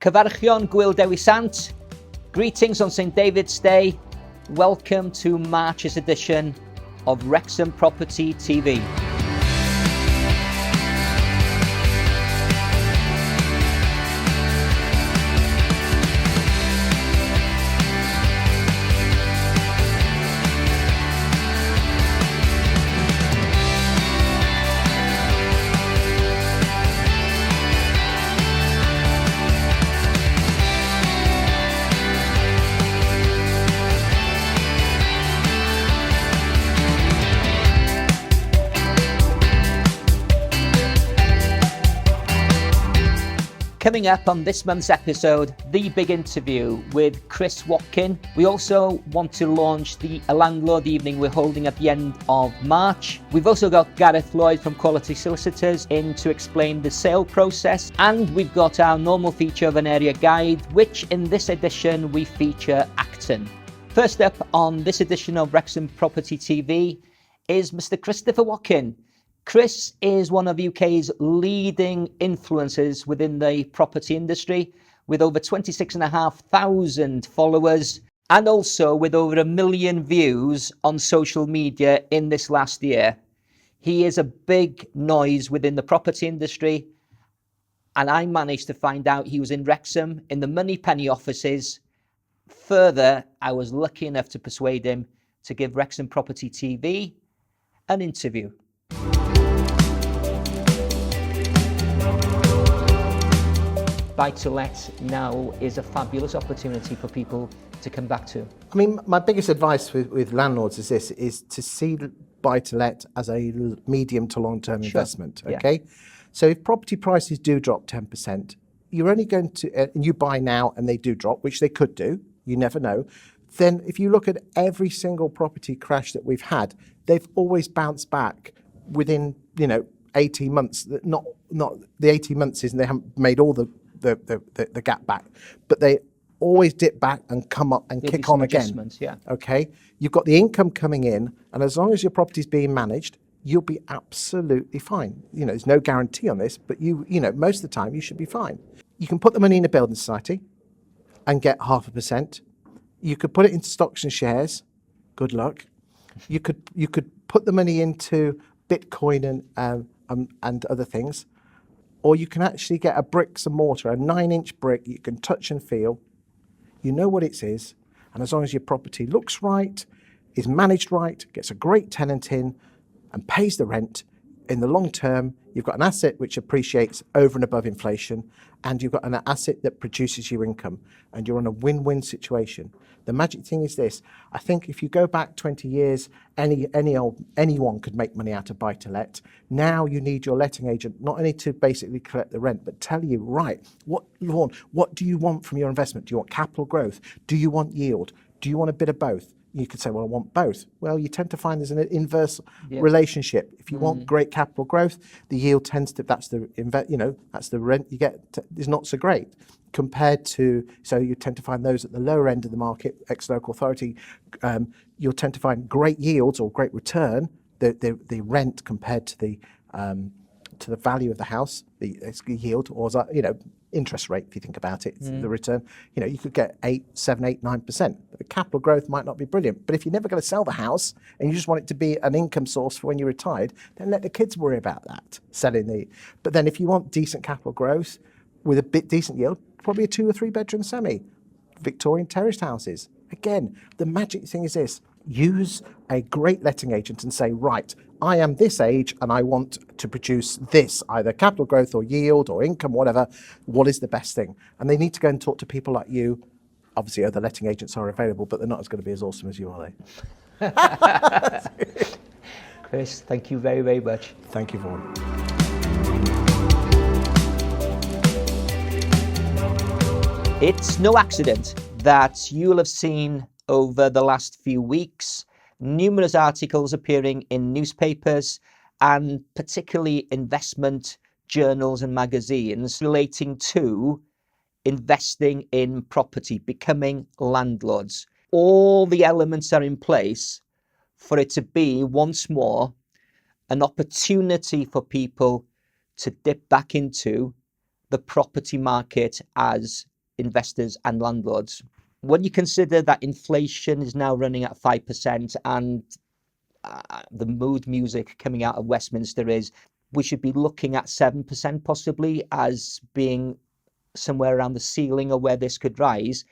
Cyfarchion Gwyl Dewi Sant. Greetings on St David's Day. Welcome to March's edition of Wrexham Property TV. Coming up on this month's episode, the big interview with Chris Watkin. We also want to launch the landlord evening we're holding at the end of March. We've also got Gareth Lloyd from Quality Solicitors in to explain the sale process. And we've got our normal feature of an area guide, which in this edition we feature Acton. First up on this edition of Wrexham Property TV is Mr. Christopher Watkin. Chris is one of UK's leading influencers within the property industry, with over 26,500 followers and also with over 1 million views on social media in this last year. He is a big noise within the property industry, and I managed to find out he was in Wrexham in the Moneypenny offices. Further, I was lucky enough to persuade him to give Wrexham Property TV an interview. Buy-to-let now is a fabulous opportunity for people to come back to. I mean, my biggest advice with landlords is this, is to see buy-to-let as a medium to long-term investment, okay? Yeah. So if property prices do drop 10%, you're only going to, and you buy now and they do drop, which they could do, you never know, then if you look at every single property crash that we've had, they've always bounced back within, 18 months. Not the 18 months is, and they haven't made all the gap back, but they always dip back and come up and kick on again. Yeah. Okay, you've got the income coming in, and as long as your property's being managed, you'll be absolutely fine. There's no guarantee on this, but most of the time you should be fine. You can put the money in a building society and get 0.5%. You could put it into stocks and shares. Good luck. You could put the money into Bitcoin and other things. Or you can actually get a bricks and mortar, a 9-inch brick you can touch and feel. You know what it is, and as long as your property looks right, is managed right, gets a great tenant in, and pays the rent, in the long term, you've got an asset which appreciates over and above inflation, and you've got an asset that produces you income, and you're in a win-win situation. The magic thing is this: I think if you go back 20 years, anyone could make money out of buy-to-let. Now you need your letting agent not only to basically collect the rent, but tell you, right, what do you want from your investment? Do you want capital growth? Do you want yield? Do you want a bit of both? You could say, well, I want both. Well, you tend to find there's an inverse relationship. If you want great capital growth, the yield tends to, that's the rent you get is not so great compared to, so you tend to find those at the lower end of the market, ex-local authority, you'll tend to find great yields or great return, the rent compared to the value of the house, the yield, or interest rate, if you think about it, the return, you could get 7, 8, 9%. The capital growth might not be brilliant, but if you're never going to sell the house and you just want it to be an income source for when you're retired, then let the kids worry about that, but then if you want decent capital growth with a bit decent yield, probably a 2 or 3 bedroom semi, Victorian terraced houses. Again, the magic thing is this: use a great letting agent and say, right, I am this age and I want to produce this, either capital growth or yield or income, whatever. What is the best thing? And they need to go and talk to people like you. Obviously, other letting agents are available, but they're not as going to be as awesome as you, are they? Chris, thank you very, very much. Thank you, Vaughan. It's no accident that you'll have seen over the last few weeks numerous articles appearing in newspapers and particularly investment journals and magazines relating to investing in property, becoming landlords. All the elements are in place for it to be once more an opportunity for people to dip back into the property market as investors and landlords. When you consider that inflation is now running at 5% and the mood music coming out of Westminster is we should be looking at 7% possibly as being somewhere around the ceiling of where this could rise.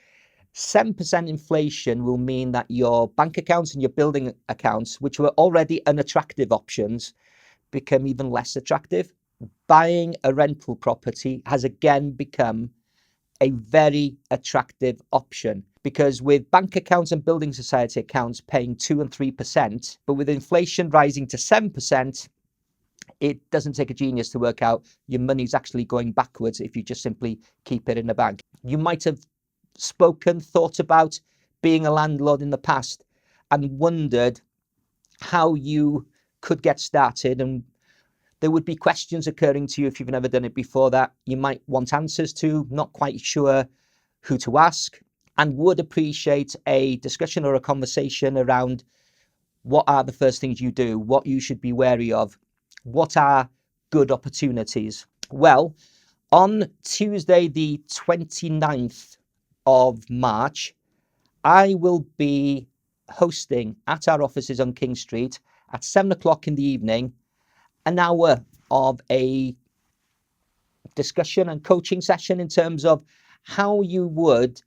7% inflation will mean that your bank accounts and your building accounts, which were already unattractive options, become even less attractive. Buying a rental property has again become a very attractive option, because with bank accounts and building society accounts paying 2 and 3%, but with inflation rising to 7%, it doesn't take a genius to work out your money's actually going backwards if you just simply keep it in the bank. You might have thought about being a landlord in the past and wondered how you could get started, and there would be questions occurring to you if you've never done it before that you might want answers to, not quite sure who to ask, and would appreciate a discussion or a conversation around what are the first things you do, what you should be wary of, what are good opportunities. Well, on Tuesday, the 29th of March, I will be hosting at our offices on King Street at 7 o'clock in the evening an hour of a discussion and coaching session in terms of how you would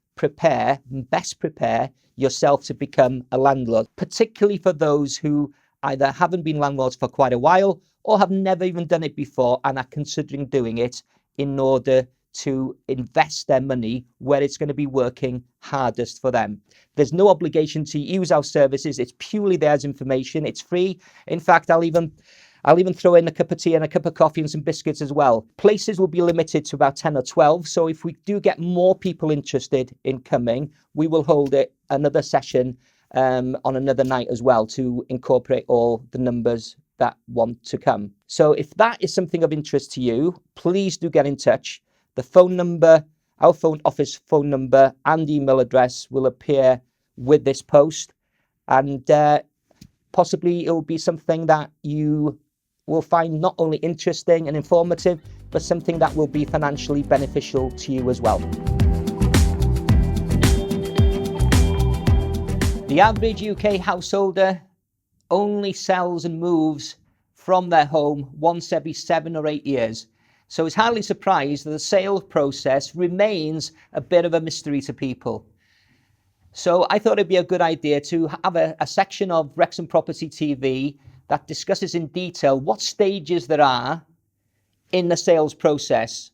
best prepare yourself to become a landlord, particularly for those who either haven't been landlords for quite a while or have never even done it before and are considering doing it in order to invest their money where it's going to be working hardest for them. There's no obligation to use our services. It's purely there as information. It's free. In fact, I'll even throw in a cup of tea and a cup of coffee and some biscuits as well. Places will be limited to about 10 or 12. So if we do get more people interested in coming, we will hold another session on another night as well to incorporate all the numbers that want to come. So if that is something of interest to you, please do get in touch. The phone number, our office phone number and email address will appear with this post. And possibly it will be something that you will find not only interesting and informative, but something that will be financially beneficial to you as well. The average UK householder only sells and moves from their home once every 7 or 8 years. So it's hardly surprised that the sales process remains a bit of a mystery to people. So I thought it'd be a good idea to have a section of Wrexham Property TV that discusses in detail what stages there are in the sales process.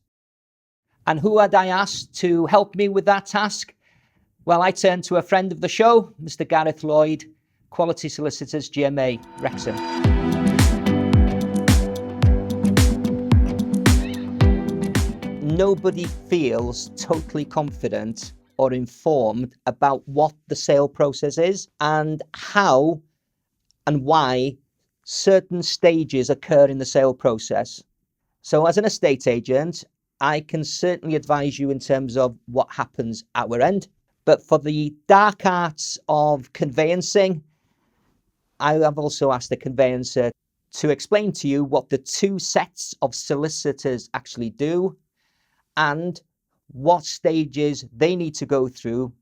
And who had I asked to help me with that task? Well, I turned to a friend of the show, Mr. Gareth Lloyd, Quality Solicitors GMA, Wrexham. Nobody feels totally confident or informed about what the sale process is and how and why certain stages occur in the sale process. So as an estate agent, I can certainly advise you in terms of what happens at our end. But for the dark arts of conveyancing, I have also asked the conveyancer to explain to you what the two sets of solicitors actually do and what stages they need to go through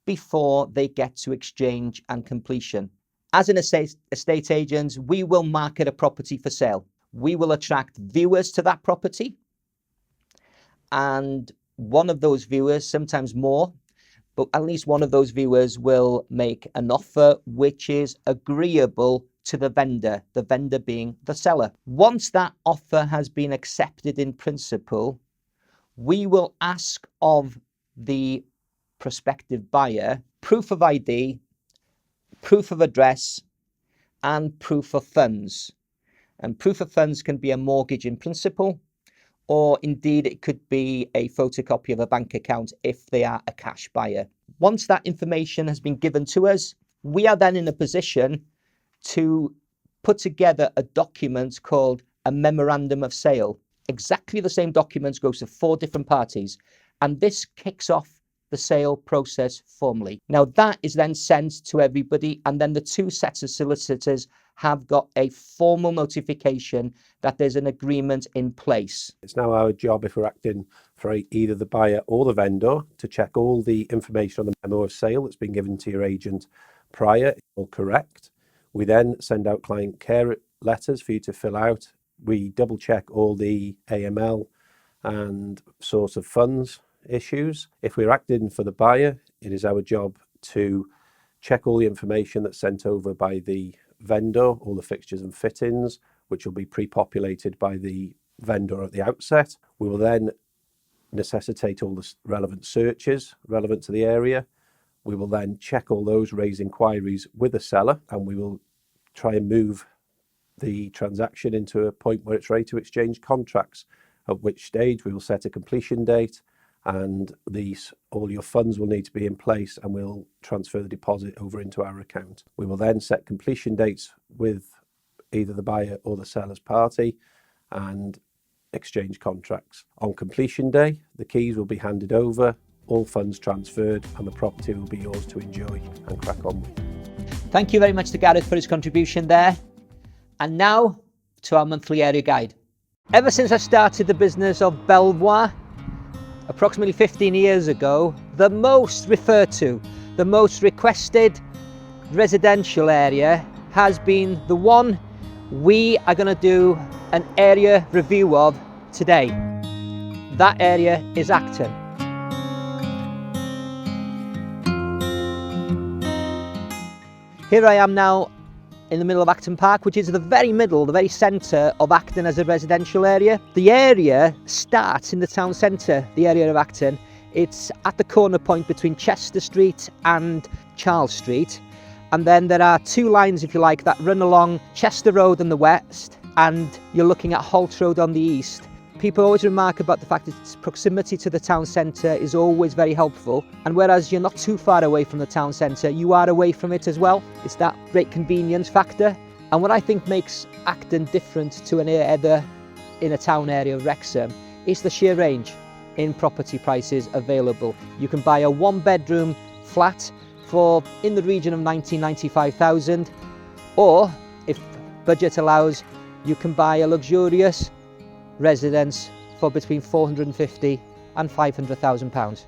before they get to exchange and completion. As an estate agent, we will market a property for sale. We will attract viewers to that property. And one of those viewers, sometimes more, but at least one of those viewers will make an offer which is agreeable to the vendor being the seller. Once that offer has been accepted in principle, we will ask of the prospective buyer proof of ID, proof of address, and proof of funds. And proof of funds can be a mortgage in principle, or indeed it could be a photocopy of a bank account if they are a cash buyer. Once that information has been given to us, we are then in a position to put together a document called a memorandum of sale. Exactly the same document goes to 4 different parties, and this kicks off the sale process formally. Now that is then sent to everybody, and then the 2 sets of solicitors have got a formal notification that there's an agreement in place. It's now our job, if we're acting for either the buyer or the vendor, to check all the information on the memo of sale that's been given to your agent prior is all correct. We then send out client care letters for you to fill out. We double check all the AML and source of funds issues. If we're acting for the buyer, it is our job to check all the information that's sent over by the vendor, all the fixtures and fittings, which will be pre-populated by the vendor at the outset. We will then necessitate all the relevant searches relevant to the area. We will then check all those, raise inquiries with the seller, and we will try and move the transaction into a point where it's ready to exchange contracts, at which stage we will set a completion date, and all your funds will need to be in place, and we'll transfer the deposit over into our account. We will then set completion dates with either the buyer or the seller's party and exchange contracts. On completion day, the keys will be handed over, all funds transferred, and the property will be yours to enjoy and crack on with. Thank you very much to Gareth for his contribution there. And now to our monthly area guide. Ever since I started the business of Belvoir, approximately 15 years ago, the most referred to, the most requested residential area has been the one we are going to do an area review of today. That area is Acton. Here I am now in the middle of Acton Park, which is the very middle, the very centre of Acton as a residential area. The area starts in the town centre, the area of Acton. It's at the corner point between Chester Street and Charles Street. And then there are two lines, if you like, that run along Chester Road on the west, and you're looking at Holt Road on the east. People always remark about the fact that its proximity to the town centre is always very helpful, and whereas you're not too far away from the town centre, you are away from it as well. It's that great convenience factor. And what I think makes Acton different to any other in a town area of Wrexham is the sheer range in property prices available. You can buy a one-bedroom flat for in the region of 95,000, or if budget allows, you can buy a luxurious residence for between 450 and 500,000 pounds.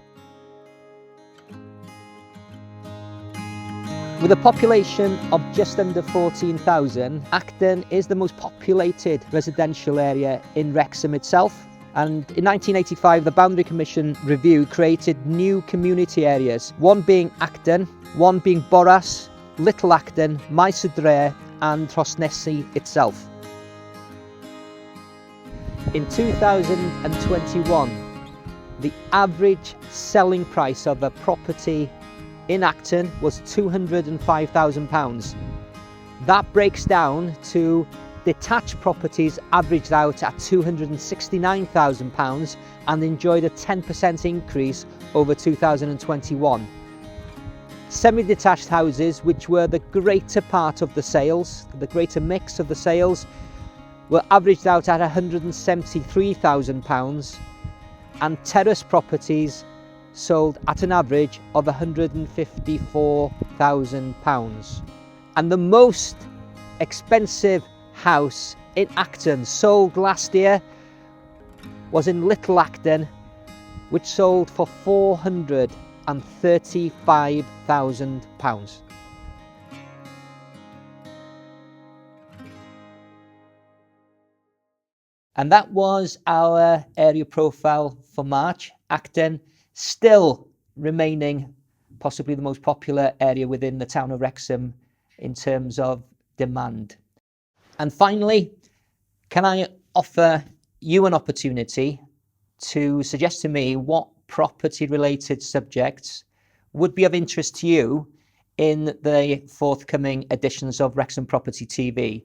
With a population of just under 14,000, Acton is the most populated residential area in Wrexham itself. And in 1985, the Boundary Commission review created new community areas, one being Acton, one being Boras, Little Acton, Maes y Dre and Rhosnesi itself. In 2021, the average selling price of a property in Acton was £205,000. That breaks down to detached properties averaged out at £269,000 and enjoyed a 10% increase over 2021. Semi-detached houses, which were the greater part of the sales, the greater mix of the sales, were averaged out at £173,000, and terrace properties sold at an average of £154,000. And the most expensive house in Acton sold last year was in Little Acton, which sold for £435,000. And that was our area profile for March. Acton still remaining possibly the most popular area within the town of Wrexham in terms of demand. And finally, can I offer you an opportunity to suggest to me what property-related subjects would be of interest to you in the forthcoming editions of Wrexham Property TV.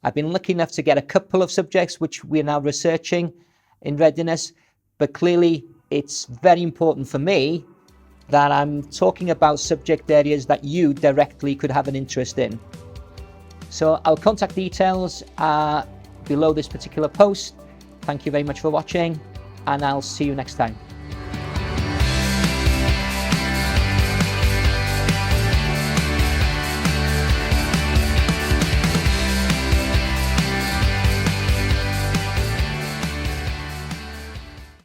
I've been lucky enough to get a couple of subjects which we're now researching in readiness, but clearly it's very important for me that I'm talking about subject areas that you directly could have an interest in. So our contact details are below this particular post. Thank you very much for watching, and I'll see you next time.